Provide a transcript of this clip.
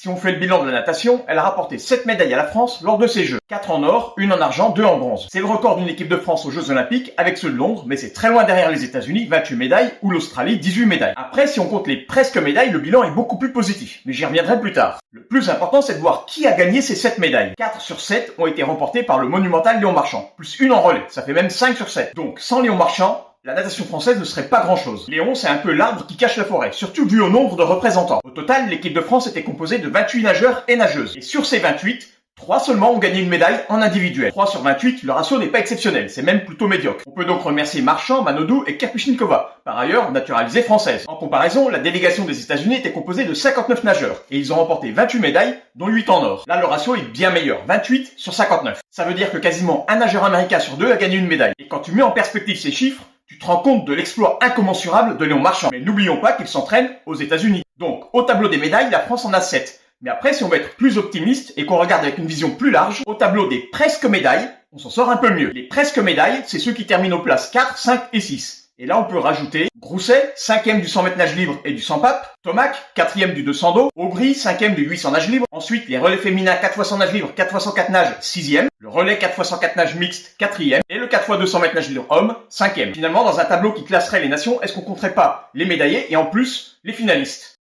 Si on fait le bilan de la natation, elle a rapporté 7 médailles à la France lors de ces Jeux. 4 en or, 1 en argent, 2 en bronze. C'est le record d'une équipe de France aux Jeux Olympiques avec ceux de Londres, mais c'est très loin derrière les États-Unis, 28 médailles, ou l'Australie, 18 médailles. Après, si on compte les presque médailles, le bilan est beaucoup plus positif, mais j'y reviendrai plus tard. Le plus important, c'est de voir qui a gagné ces 7 médailles. 4 sur 7 ont été remportées par le monumental Léon Marchand, plus 1 en relais, ça fait même 5 sur 7. Donc, sans Léon Marchand, la natation française ne serait pas grand-chose. Léon, c'est un peu l'arbre qui cache la forêt, surtout vu au nombre de représentants. Au total, l'équipe de France était composée de 28 nageurs et nageuses. Et sur ces 28, 3 seulement ont gagné une médaille en individuel. 3 sur 28, le ratio n'est pas exceptionnel, c'est même plutôt médiocre. On peut donc remercier Marchand, Manodou et Kapushnikova, par ailleurs naturalisée française. En comparaison, la délégation des États-Unis était composée de 59 nageurs, et ils ont remporté 28 médailles, dont 8 en or. Là, le ratio est bien meilleur, 28 sur 59. Ça veut dire que quasiment un nageur américain sur 2 a gagné une médaille. Et quand tu mets en perspective ces chiffres, tu te rends compte de l'exploit incommensurable de Léon Marchand. Mais n'oublions pas qu'il s'entraîne aux États-Unis. Donc, au tableau des médailles, la France en a 7. Mais après, si on veut être plus optimiste et qu'on regarde avec une vision plus large, au tableau des presque médailles, on s'en sort un peu mieux. Les presque médailles, c'est ceux qui terminent aux places 4, 5 et 6. Et là, on peut rajouter Grousset, 5e du 100 mètres nage libre et du 100 pape, Tomac, 4e du 200 dos, Aubry, 5e du 800 nage libre, ensuite les relais féminins 4 x 100 nage libre, 4 x 104 nage, 6e, le relais 4 x 104 nage mixte, 4e, et le 4 x 200 mètres nage libre homme, 5e. Finalement, dans un tableau qui classerait les nations, est-ce qu'on compterait pas les médaillés et en plus les finalistes?